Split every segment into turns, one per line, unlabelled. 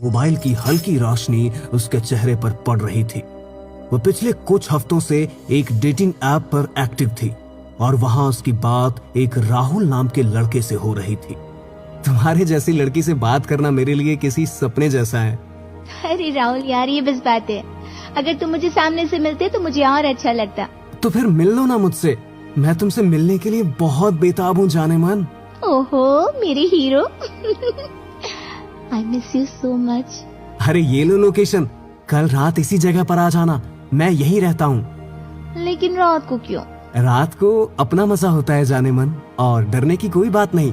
Mobile की हल्की रोशनी उसके चेहरे पर पड़ रही थी। वो पिछले कुछ हफ्तों से एक डेटिंग ऐप पर एक्टिव थी और वहां उसकी बात एक राहुल नाम के लड़के से हो रही थी। तुम्हारे जैसी लड़की से बात करना मेरे लिए किसी सपने जैसा है।
अरे राहुल यार, ये बस बात है। अगर तुम मुझे सामने से मिलते तो मुझे और अच्छा लगता।
तो फिर मिल लो ना मुझसे, मैं तुमसे मिलने के लिए बहुत बेताब हूँ जाने मन।
ओहो मेरे hero. I miss you so much.
अरे ये लो लोकेशन, कल रात इसी जगह पर आ जाना, मैं यहीं रहता हूँ।
लेकिन रात को क्यों?
रात को अपना मजा होता है जाने मन, और डरने की कोई बात नहीं,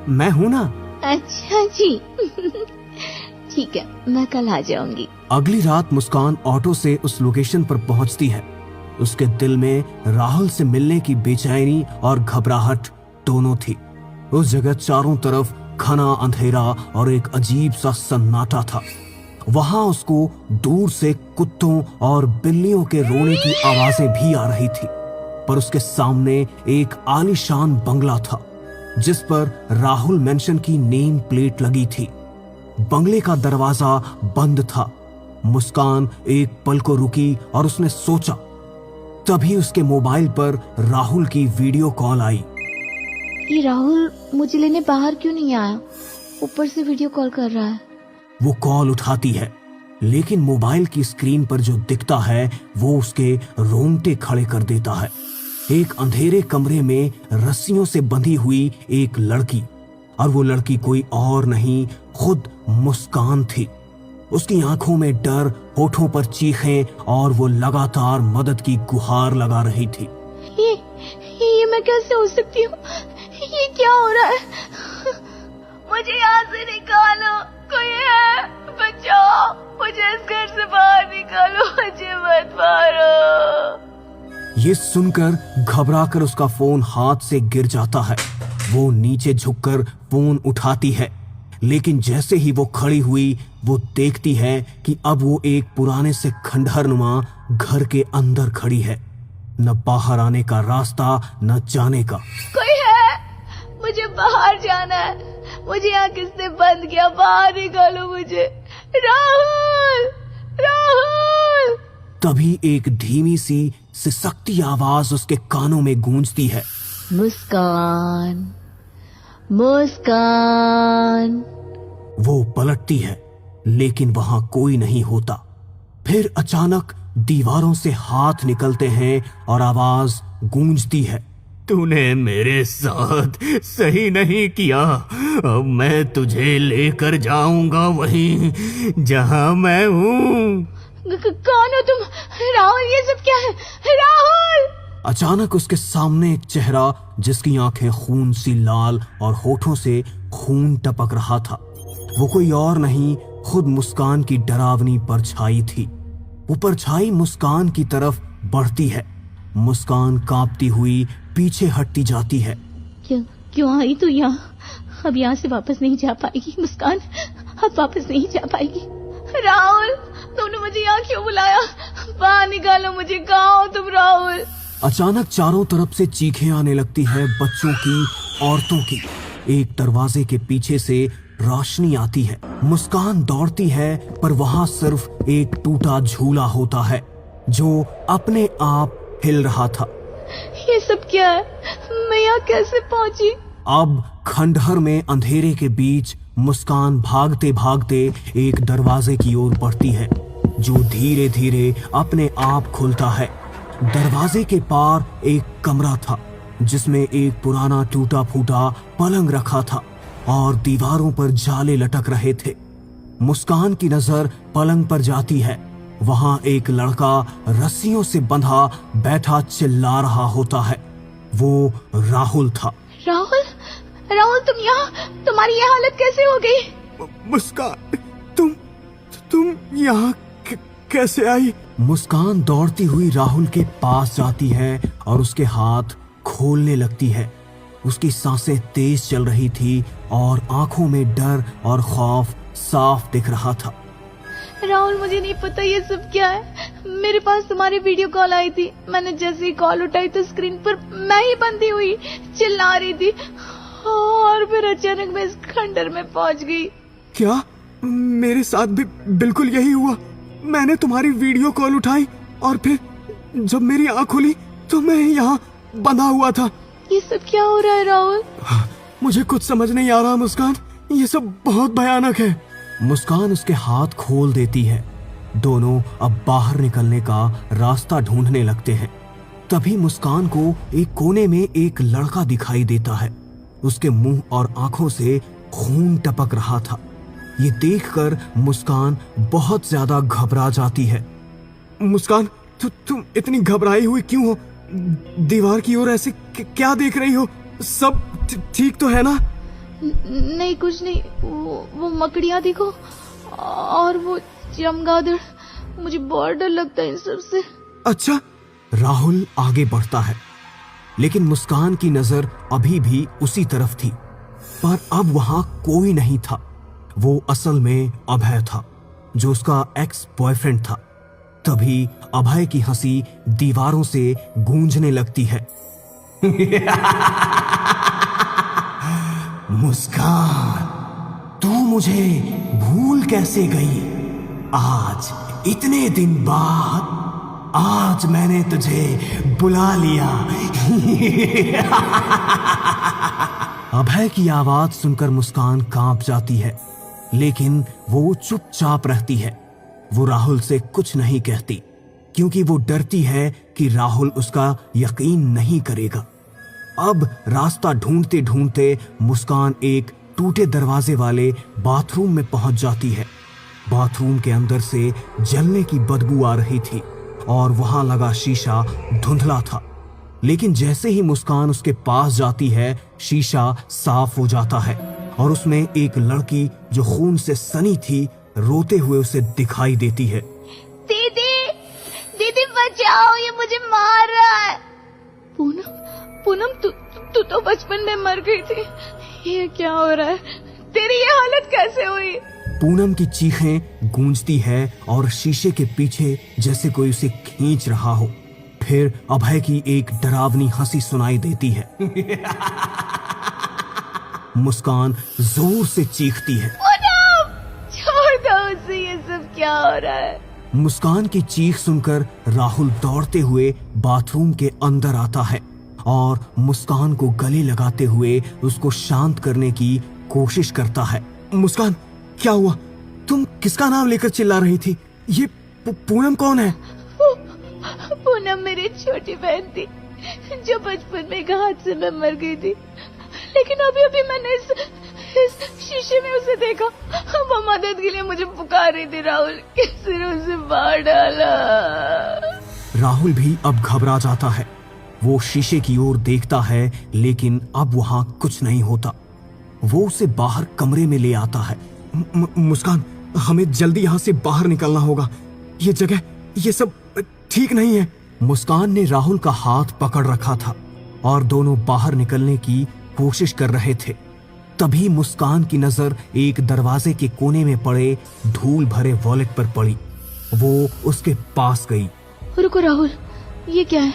मैं हूँ ना।
अच्छा जी। ठीक है, मैं कल आ जाऊंगी।
अगली रात मुस्कान ऑटो से उस लोकेशन पर पहुंचती है। उसके दिल में राहुल से मिलने की बेचैनी और घबराहट दोनों थी। उस जगह चारों तरफ घना अंधेरा और एक अजीब सा सन्नाटा था। वहां उसको दूर से कुत्तों और बिल्लियों के रोने की आवाजें भी आ रही थी, पर उसके सामने एक आलीशान बंगला था जिस पर राहुल मेंशन की नेम प्लेट लगी थी। बंगले का दरवाजा बंद था। मुस्कान एक पल को रुकी और उसने सोचा। तभी उसके मोबाइल पर राहुल की वीडियो कॉल आई।
ये राहुल मुझे लेने बाहर क्यों नहीं आया? ऊपर से वीडियो कॉल कर रहा है।
वो कॉल उठाती है, लेकिन मोबाइल की स्क्रीन पर जो दिखता है वो उसके रोंगटे खड़े कर देता है। एक अंधेरे कमरे में रस्सियों से बंधी हुई एक लड़की, और वो लड़की कोई और नहीं, खुद मुस्कान थी। उसकी आंखों में डर, होठों पर चीखें, और वो लगातार मदद की गुहार लगा रही थी।
ये मैं कैसे हो सकती हूँ? ये क्या हो रहा है? मुझे यहाँ से निकालो, कोई है? बचाओ, मुझे इस घर से बाहर निकालो, मुझे मत मारो।
ये सुनकर घबराकर उसका फोन हाथ से गिर जाता है। वो नीचे झुककर फोन उठाती है, लेकिन जैसे ही वो खड़ी हुई वो देखती है कि अब वो एक पुराने से खंडहरनुमा घर के अंदर खड़ी है। न बाहर आने का रास्ता, न जाने का।
कोई है? मुझे बाहर जाना है। मुझे यहाँ किसने बंद किया? बाहर निकालो मुझे। राहुल, राहुल।
तभी एक धीमी सी सिसकती आवाज उसके कानों में गूंजती है।
मुस्कान, मुस्कान।
वो पलटती है, लेकिन वहां कोई नहीं होता। फिर अचानक दीवारों से हाथ निकलते हैं और आवाज गूंजती है। तूने मेरे साथ सही नहीं किया। अब मैं तुझे लेकर जाऊंगा वहीं जहां मैं हूँ।
कौन हो तुम? राहुल, ये सब क्या है? राहुल!
अचानक उसके सामने एक चेहरा जिसकी आंखें खून सी लाल और होठों से खून टपक रहा था। वो कोई और नहीं, खुद मुस्कान की डरावनी परछाई थी। वो परछाई मुस्कान की तरफ बढ़ती है। मुस्कान कांपती हुई पीछे हटती जाती है।
क्यों आई तू यहाँ? अब यहाँ से वापस नहीं जा पाएगी मुस्कान, अब वापस नहीं जा पाएगी। राहुल, तुमने मुझे यहाँ क्यों बुलाया? बाहर निकालो मुझे। कहाँ हो तुम राहुल?
अचानक चारों तरफ से चीखें आने लगती है, बच्चों की, औरतों की। एक दरवाजे के पीछे से रोशनी आती है। मुस्कान दौड़ती है, पर वहां सिर्फ एक टूटा झूला होता है जो अपने आप हिल रहा था।
ये सब क्या है? मैं यहाँ कैसे पहुंची?
अब खंडहर में अंधेरे के बीच मुस्कान भागते भागते एक दरवाजे की ओर बढ़ती है, जो धीरे धीरे अपने आप खुलता है। दरवाजे के पार एक कमरा था जिसमें एक पुराना टूटा फूटा पलंग रखा था और दीवारों पर जाले लटक रहे थे। मुस्कान की नजर पलंग पर जाती है। वहां एक लड़का रस्सियों से बंधा बैठा चिल्ला रहा होता है। वो राहुल था।
राहुल, राहुल तुम यहाँ? तुम्हारी ये हालत कैसे हो गई?
मुस्कान, तुम यहाँ कैसे आई? मुस्कान दौड़ती हुई राहुल के पास जाती है और उसके हाथ खोलने लगती है। उसकी सांसें तेज चल रही थी और आंखों में डर और खौफ साफ दिख रहा था।
राहुल, मुझे नहीं पता ये सब क्या है। मेरे पास तुम्हारी वीडियो कॉल आई थी। मैंने जैसे ही कॉल उठाई तो स्क्रीन पर मैं ही बंधी हुई चिल्ला रही थी, और फिर अचानक मैं इस खंडर में पहुंच गई।
क्या मेरे साथ भी बिल्कुल यही हुआ। मैंने तुम्हारी वीडियो कॉल उठाई और फिर जब मेरी आंख खुली तो मैं यहाँ बंधा हुआ था।
ये सब क्या हो रहा है राहुल?
मुझे कुछ समझ नहीं आ रहा मुस्कान, ये सब बहुत भयानक है। मुस्कान उसके हाथ खोल देती है। दोनों अब बाहर निकलने का रास्ता ढूंढने लगते हैं। तभी मुस्कान को एक कोने में एक लड़का दिखाई देता है। उसके मुंह और आंखों से खून टपक रहा था। ये देखकर मुस्कान बहुत ज्यादा घबरा जाती है। मुस्कान, तुम इतनी घबराई हुई क्यों हो? दीवार की ओर ऐसे क्या देख रही हो? सब ठीक तो है ना?
नहीं कुछ नहीं, वो मकड़ियाँ देखो और वो चमगादड़, मुझे बहुत डर लगता है इन सब से।
अच्छा। राहुल आगे बढ़ता है, लेकिन मुस्कान की नजर अभी भी उसी तरफ थी, पर अब वहां कोई नहीं था। वो असल में अभय था, जो उसका एक्स बॉयफ्रेंड था। तभी अभय की हंसी दीवारों से गूंजने लगती है। मुस्कान, तू मुझे भूल कैसे गई? आज इतने दिन बाद आज मैंने तुझे बुला लिया। अभय की आवाज सुनकर मुस्कान कांप जाती है, लेकिन वो चुपचाप रहती है। वो राहुल से कुछ नहीं कहती, क्योंकि वो डरती है कि राहुल उसका यकीन नहीं करेगा। अब रास्ता ढूंढते ढूंढते मुस्कान एक टूटे दरवाजे वाले बाथरूम में पहुंच जाती है। बाथरूम के अंदर से जलने की बदबू आ रही थी और वहां लगा शीशा धुंधला था। लेकिन जैसे ही मुस्कान उसके पास जाती है, शीशा साफ हो जाता है और उसमें एक लड़की जो खून से सनी थी रोते हुए उसे दिखाई देती है।
दीदी, दीदी बचाओ, ये मुझे मार रहा है। पूनम, पूनम तू तो बचपन में मर गई थी। ये क्या हो रहा है? तेरी ये हालत कैसे हुई?
पूनम की चीखें गूंजती है और शीशे के पीछे जैसे कोई उसे खींच रहा हो। फिर अभय की एक डरावनी हंसी सुनाई देती है। मुस्कान जोर से चीखती है।
पूनम, छोड़ दो उसे, ये सब क्या हो रहा है?
मुस्कान की चीख सुनकर राहुल दौड़ते हुए बाथरूम के अंदर आता है और मुस्कान को गले लगाते हुए उसको शांत करने की कोशिश करता है। मुस्कान, क्या हुआ? तुम किसका नाम लेकर चिल्ला रही थी? ये पूनम कौन है?
पूनम मेरी छोटी बहन थी, जो बचपन में एक हादसे में मर गई थी। लेकिन अभी अभी मैंने इस शीशे में उसे देखा। वो मदद के लिए मुझे पुकार रही थी। राहुल, किसी ने उसे मार डाला।
राहुल भी अब घबरा जाता है। वो शीशे की ओर देखता है, लेकिन अब वहां कुछ नहीं होता। वो उसे बाहर कमरे में ले आता है। मुस्कान, हमें जल्दी यहाँ से बाहर निकलना होगा। ये जगह, ये सब ठीक नहीं है। मुस्कान ने राहुल का हाथ पकड़ रखा था और दोनों बाहर निकलने की कोशिश कर रहे थे। तभी मुस्कान की नजर एक दरवाजे के कोने में पड़े धूल भरे वॉलेट पर पड़ी। वो उसके पास गई।
रुको राहुल, ये क्या है?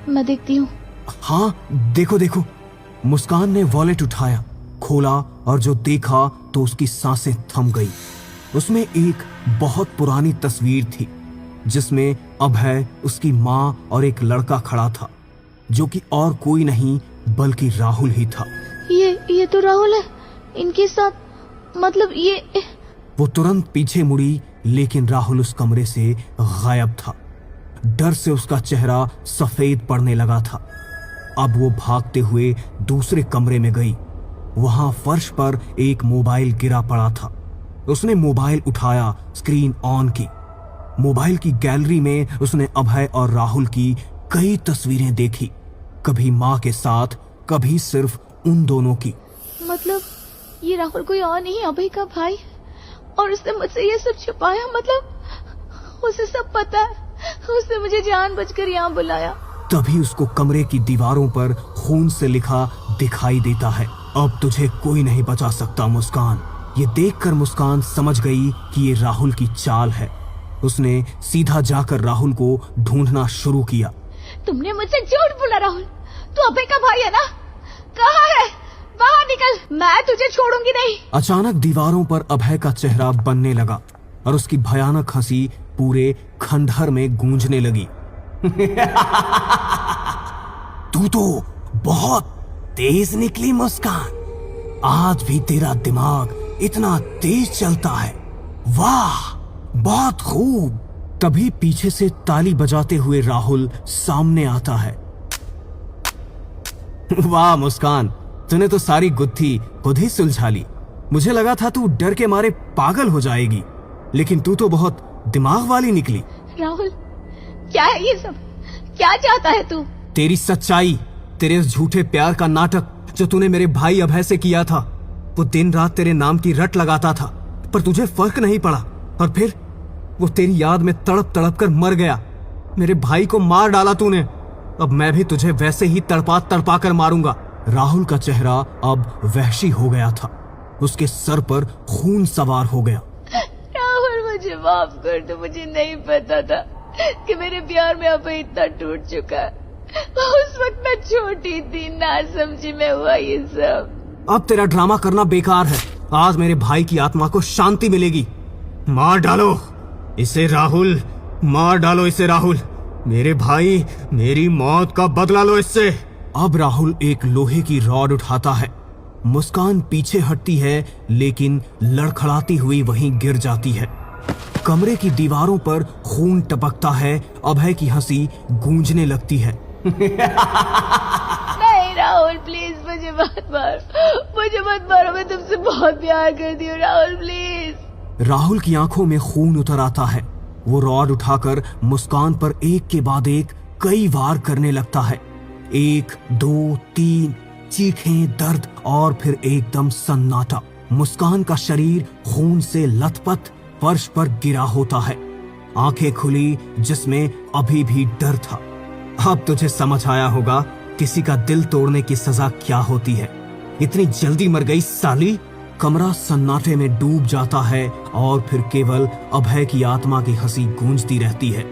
मैं देखती हूँ।
हाँ, देखो देखो। मुस्कान ने वॉलेट उठाया, खोला और जो देखा तो उसकी सांसें थम गई। उसमें एक बहुत पुरानी तस्वीर थी, जिसमें अभय, उसकी माँ और एक लड़का खड़ा था, जो कि और कोई नहीं बल्कि राहुल ही था।
ये तो राहुल है। इनके साथ, मतलब ये।
वो तुरंत पीछे मुड़ी, लेकिन राहुल उस कमरे से गायब था। डर से उसका चेहरा सफेद पड़ने लगा था। अब वो भागते हुए दूसरे कमरे में गई। वहां फर्श पर एक मोबाइल गिरा पड़ा था। उसने मोबाइल उठाया, स्क्रीन ऑन की। मोबाइल की गैलरी में उसने अभय और राहुल की कई तस्वीरें देखी, कभी माँ के साथ, कभी सिर्फ उन दोनों की।
मतलब ये राहुल कोई और नहीं, अभय का भाई, और उसने मुझसे ये सब छुपाया। मतलब उसे सब पता है। उसने मुझे जानबूझकर यहाँ बुलाया।
तभी उसको कमरे की दीवारों पर खून से लिखा दिखाई देता है, अब तुझे कोई नहीं बचा सकता मुस्कान। ये देखकर मुस्कान समझ गई कि ये राहुल की चाल है। उसने सीधा जाकर राहुल को ढूंढना शुरू किया।
तुमने मुझसे झूठ बोला राहुल। तू अभय का भाई है ना? कहाँ है? बाहर निकल, मैं तुझे छोड़ूंगी नहीं।
अचानक दीवारों पर अभय का चेहरा बनने लगा और उसकी भयानक हंसी पूरे खंडहर में गूंजने लगी। तू तो बहुत तेज निकली मुस्कान, आज भी तेरा दिमाग इतना तेज चलता है, वाह बहुत खूब। तभी पीछे से ताली बजाते हुए राहुल सामने आता है। वाह मुस्कान, तूने तो सारी गुत्थी खुद ही सुलझा ली। मुझे लगा था तू डर के मारे पागल हो जाएगी, लेकिन तू तो बहुत दिमाग वाली निकली।
राहुल, क्या है ये सब? क्या चाहता है तू?
तेरी सच्चाई, तेरे उस झूठे प्यार का नाटक जो तूने मेरे भाई अभय से किया था। वो दिन रात तेरे नाम की रट लगाता था, पर तुझे फर्क नहीं पड़ा, और फिर वो तेरी याद में तड़प तड़प कर मर गया। मेरे भाई को मार डाला तूने, अब मैं भी तुझे वैसे ही तड़पा तड़पा कर मारूंगा। राहुल का चेहरा अब वहशी हो गया था, उसके सर पर खून सवार हो गया।
राहुल, मुझे माफ कर दो, मुझे नहीं पता था कि मेरे प्यार में अब इतना टूट चुका है। उस वक्त मैं छोटी थी, ना समझी में हुआ ये सब।
अब तेरा ड्रामा करना बेकार है, आज मेरे भाई की आत्मा को शांति मिलेगी। मार डालो इसे राहुल, मार डालो इसे राहुल, मेरे भाई मेरी मौत का बदला लो इससे। अब राहुल एक लोहे की रॉड उठाता है। मुस्कान पीछे हटती है, लेकिन लड़खड़ाती हुई वहीं गिर जाती है। कमरे की दीवारों पर खून टपकता है, अभय की हंसी गूंजने लगती है।
नहीं राहुल, प्लीज मुझे मत मारो, मैं तुमसे बहुत प्यार करती हूँ राहुल, प्लीज।
राहुल की आंखों में खून उतर आता है। वो रॉड उठाकर मुस्कान पर एक के बाद एक कई वार करने लगता है। 1 2 3 चीखें, दर्द और फिर एकदम सन्नाटा। मुस्कान का शरीर खून से लथपथ फर्श पर गिरा होता है, आंखें खुली जिसमें अभी भी डर था। अब तुझे समझ आया होगा किसी का दिल तोड़ने की सजा क्या होती है। इतनी जल्दी मर गई साली। कमरा सन्नाटे में डूब जाता है और फिर केवल अभय की आत्मा की हंसी गूंजती रहती है।